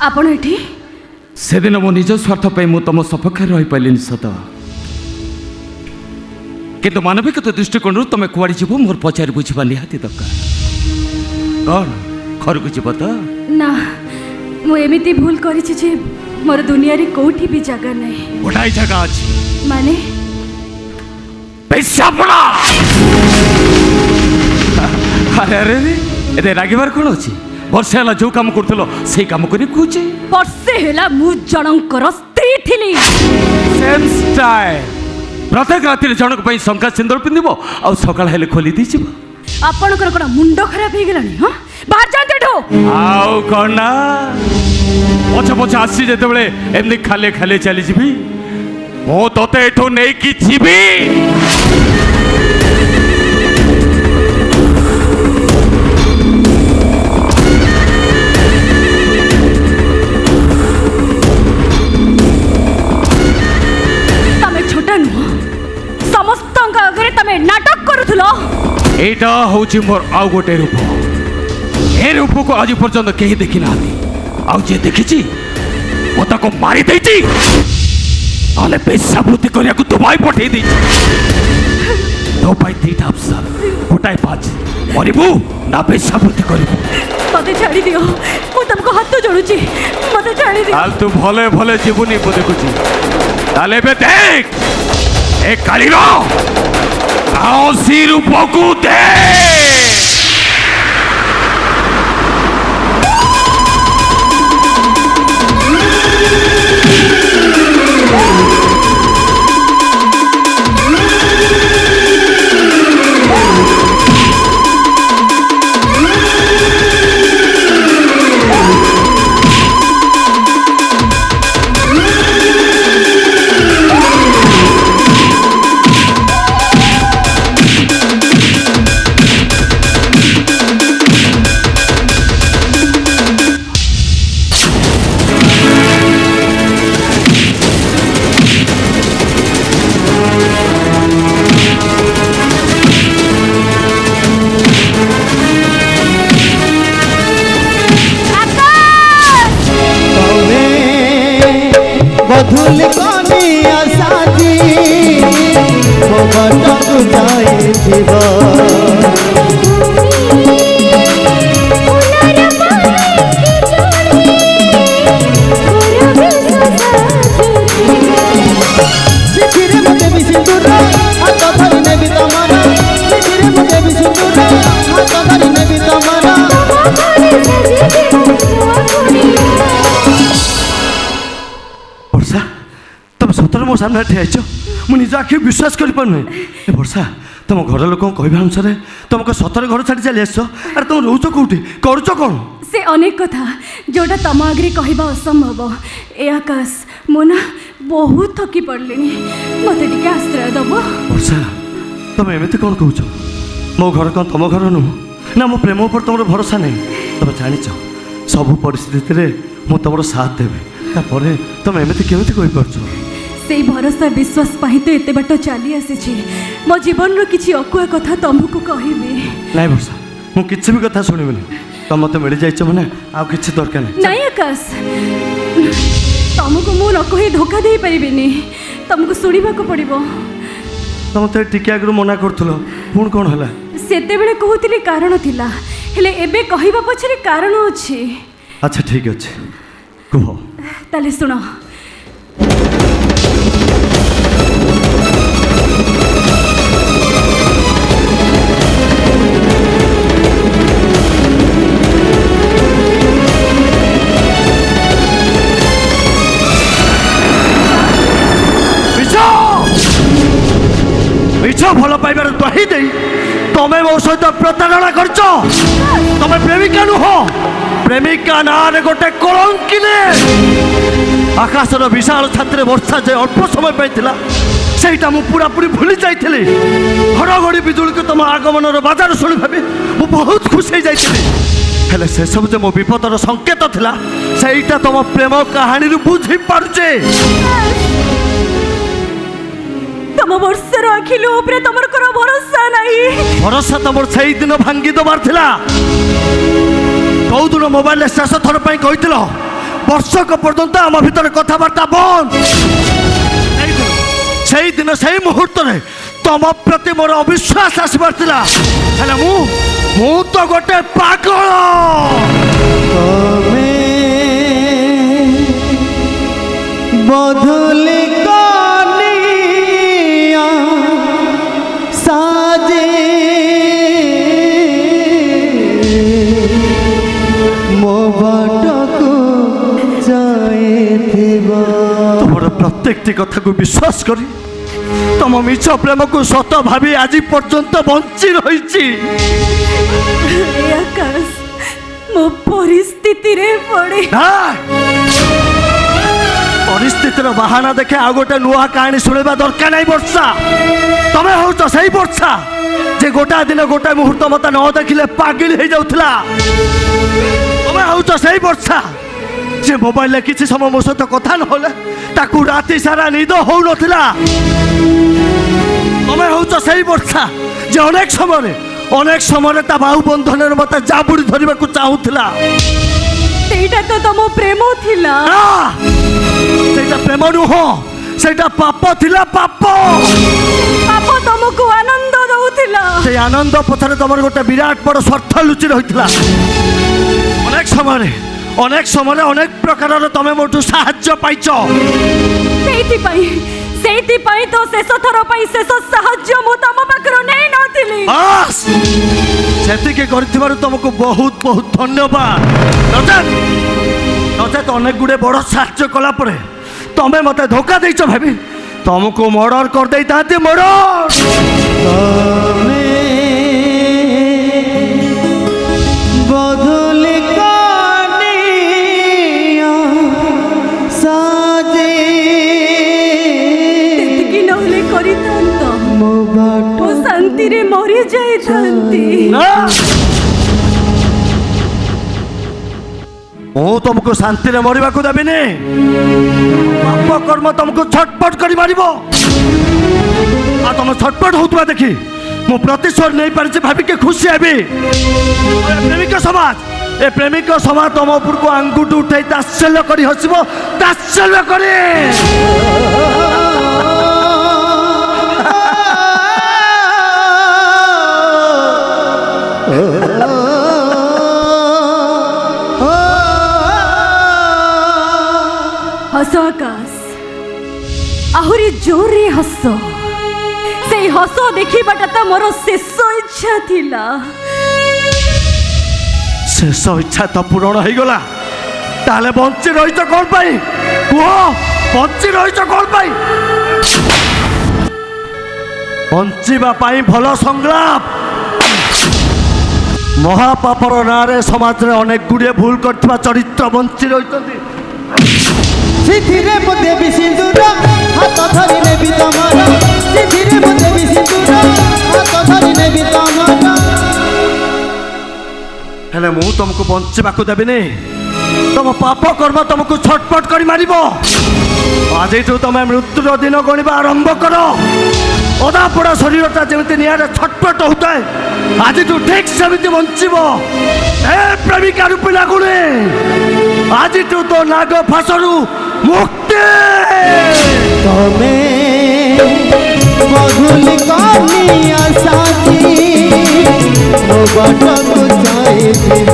आपण एठी से दिन मो निज स्वार्थ पे मु तुम सपक्ष रही पारे सत किंतु मानविकता दृष्टिकोण तुम कुआड़े जीव मोर पचार बुझा निहाती दरकार कौन घर को जीव तो ना मु एमिति भूल करिछि जे मोर दुनिया रे कोठी भी जगह नहीं गोटाई जगह अच्छी माने पैसापड़ा अरे अरे अरे रागिबार कौन अच्छी वर्षे है जो काम करथिलो से काम करी कहूचे वर्षे हैला मु जनकर स्त्री थिली सेम स्टाइल प्रत्येक राति जनक पई शंका सिंदूर पिंदिबो आ सकाळ हेले खोली दी छिबो आपणकर कोन मुंड खराब हे गेलानी हां बाहर जाते ठो आउ कोन ना पछ पछ आसी जेते बेले एमनी खाले खाले चली जिबी मो तोते एठो नै की जिबी नाटक करूथलो एटा होची मोर आउ गोटे रूप ए रूप को आज पर्यंत केही देखि नाथि आउ जे देखिछि ओ ताको मारी देछि आले पैसा वृत्ति करिया को दुबई पठे देछि दुबई तीटा अफसर गोटाई पाँच मरिबू ना पैसा वृत्ति करिबू मते छाड़ी दियो मु तुमको हाथ जोड़ुछि मते छाड़ी दियो आल तू भले भले जीवनी को देखुछि ताले बे देख ए कालीरो आओ सी रूपों को दे धुल कमी आसादी भटक जाए जीवा मो सामने ठियाच मु निज आखि विश्वास कर पारे वर्षा तुम घर लोक कहवा अनुसार तुमको सतर घर छाड़ी चली आस अरे तुम रोच कौटी कर कौन से अनेक कथा जोटा तम आगे कहवा असंभव ए आकाश मोना बहुत थकी पड़े मत टे आश्रय दब वर्षा तुम एमती कौन कौच मो घर कौन तुम घर नुह ना मो प्रेम पर तुम भरोसा नहीं तुम जाच सब परिस्थिति मु तुम साथ देवी तुम एमती केमती कहीपर से भरोसा विश्वास पाई तो एत बाट चली आसी मो जीवन किसी अकुआ कथा तुमको कहबी नहीं वर्षा मु किसी भी कथा शुणिबनी तुम मत मिल जाइछ माने आ किसी दरकार नहीं आकाश तुमको मु न कही धोखा दे पारिबिनी तुमको सुनिबा को पड़िबो तुम तो टिके आगु मना करथुलो पुण कोन हला सेते बेले कहूतिली कारण थिला हेले एबे कहिबा पछरे कारण अछि अच्छा ठीक अछि कहो ताले सुनो भल पाइबार दही दे तुम्हें मो सहित प्रतारणा कर तुम प्रेमिका नुह प्रेमिका नारे गोटे कलंकिने आकाशर विशाल छात्र वर्षा जे अल्प समय पाइला सेटा मु पूरा पूरी भूली जाइथिली घड़घड़ी बिजुली को तुम आगमन बाजार शुणी भावी मु बहुत खुश हो जाइथिली हेले से सब जे मो विपदर संकेत थिला सेटा तुम प्रेम कहानी बुझी पारुचे तम वर्षर आखिलु उपरे तमर करो भरोसा नहीं भरोसा तमर सही दिन भांगी दबार थिला कौ दिन मोबाइल शेष थर कही ବର୍ଷକ ପର୍ଯ୍ୟନ୍ତ ଆମ ଭିତରେ କଥାବାର୍ତ୍ତା ବନ୍ଦ। ସେଇଦିନ ସେଇ ମୁହୂର୍ତ୍ତରେ ତମ ପ୍ରତି ମୋର ଅବିଶ୍ୱାସ ଆସିବାର ଥିଲା, ହେଲେ ମୁଁ ତ ଗୋଟେ ପାଗଳ। ତମେ বধুল কনিয়া সাজে মো বাটকু যাইথিব। তোমার প্রত্যেকটি কথাকে বিশ্বাস করি তম মিছ প্রেমକୁ সত ভাবি আজি পর্যন্ত বঞ্চি রইছি। ଏ ଆକାଶ ମୋ ପରିସ୍ଥିତିରେ ପଡ଼େ ନା ପରିସ୍ଥିତିର ବାହାନା ଦେଖେ ଆଉ ଗୋଟେ ନୂଆ କାହାଣୀ ଶୁଣିବା ଦରକାର ନାହିଁ ବର୍ଷା। ତମେ ହଉଛ ସେଇ ବର୍ଷା ଯେ ଗୋଟାଏ ଦିନ ଗୋଟାଏ ମୁହୂର୍ତ୍ତ ମତେ ନ ଦେଖିଲେ ପାଗଳ ହେଇଯାଉଥିଲା। ତମେ ହଉଛ ସେଇ ବର୍ଷା ଯେ ମୋବାଇଲରେ କିଛି ସମୟ ମୋ ସହିତ କଥା ନହେଲେ ତାକୁ ରାତି ସାରା ନିଦ ହଉନଥିଲା। ତମେ ହଉଛ ସେଇ ବର୍ଷା ଯେ ଅନେକ ସମୟରେ ତା ବାହୁ ବନ୍ଧନରେ ମତେ ଜାବୁଡ଼ି ଧରିବାକୁ ଚାହୁଁଥିଲା। ସେଇଟା ତ ତମ ପ୍ରେମ ଥିଲା। ନା, ସେଇଟା ପ୍ରେମ ନୁହଁ, ସେଇଟା ପାପ ଥିଲା। ପାପ ତମକୁ ଆନନ୍ଦ ଦଉଥିଲା। ସେଇ ଆନନ୍ଦ ପଛରେ ତମର ଗୋଟେ ବିରାଟ ବଡ଼ ସ୍ୱାର୍ଥ ଲୁଚି ରହିଥିଲା। ଅନେକ ସମୟରେ ଅନେକ ପ୍ରକାରର ତମେ ମୋଠୁ ସାହାଯ୍ୟ ପାଇଛ। ସେଇଥିପାଇଁ ତ ଶେଷ ଥର ପାଇଁ ଶେଷ ସାହାଯ୍ୟ ମୁଁ ତମ ପାଖରୁ ନେଇ ନଥିଲି। ସେତିକି କରିଥିବାରୁ ତମକୁ ବହୁତ ବହୁତ ଧନ୍ୟବାଦ। ନଚେତ ଅନେକ ଗୁଡ଼ିଏ ବଡ଼ ସାହାଯ୍ୟ କଲା ପରେ ତମେ ମତେ ଧୋକା ଦେଇଛ ଭାବି ତମକୁ ମର୍ଡର କରିଦେଇଥାନ୍ତି। ମର୍ଡର তমে বধুল কনিয়া সাজে ସେତିକି ନହେଲେ କରିଥାନ୍ତ ମୋ ବାଟ ମୁଁ ଶାନ୍ତିରେ ମରି ଯାଇଥାନ୍ତି। ମୁଁ ତମକୁ ଶାନ୍ତିରେ ମରିବାକୁ ଦେବିନି। ପାପ କର୍ମ ତମକୁ ଛଟପଟ କରି ମାରିବ। ଆଉ ତମ ଛଟପଟ ହଉଥିବା ଦେଖି ମୁଁ ପ୍ରତିଶୋଧ ନେଇପାରିଛି ଭାବିକି ଖୁସି ହେବି। ଏ ପ୍ରେମିକ ସମାଜ ତମ ଉପରକୁ ଆଙ୍ଗୁଠି ଉଠାଇ ତାତ୍ସଲ୍ୟ କରି ହସିବ। ତାତ୍ସଲ୍ୟ କରି ହସ ଆକାଶ, ଆହୁରି ଜୋରରେ ହସ। ସେଇ ହସ ଦେଖିବାଟା ତ ମୋର ଶେଷ ଇଚ୍ଛା ଥିଲା। ଶେଷ ଇଚ୍ଛା ତ ପୂରଣ ହେଇଗଲା। ତାହେଲେ ବଞ୍ଚି ରହିଛ କ'ଣ ପାଇଁ କୁହ? ବଞ୍ଚି ରହିଛ କ'ଣ ପାଇଁ? ବଞ୍ଚିବା ପାଇଁ ଭଲ ସଂଗ୍ରାମ। ମହାପାପର ନାଁରେ ସମାଜରେ ଅନେକ ଗୁଡ଼ିଏ ଭୁଲ କରିଥିବା ଚରିତ୍ର ବଞ୍ଚି ରହିଛନ୍ତି। সিথিরে মো দেবী সিন্দুর হাত ধরি নেবি তোমার। সিথিরে মো দেবী সিন্দুর হাত ধরি নেবি তোমার। ହେଲେ ମୁଁ ତମକୁ ବଞ୍ଚିବାକୁ ଦେବିନି। ତମ ପାପ କର୍ମ ତମକୁ ଛଟପଟ କରି ମାରିବ। ଆଜିଠୁ ତମେ ମୃତ୍ୟୁର ଦିନ ଗଣିବା ଆରମ୍ଭ କର। ଅଦାପୋଡ଼ା ଶରୀରଟା ଯେମିତି ନିଆଁରେ ଛଟପଟ ହଉଥାଏ ଆଜିଠୁ ଠିକ୍ ସେମିତି ବଞ୍ଚିବ। ଏ ପ୍ରେମିକା ରୂପୀ ଲାଗୁନି ଆଜିଠୁ ତୋ ନାଗ ଫାଶରୁ ମୁକ୍ତି। তমে বধুল কনিয়া সাজি ମୋ ବାଟକୁ ଯାଇ ଯିବ।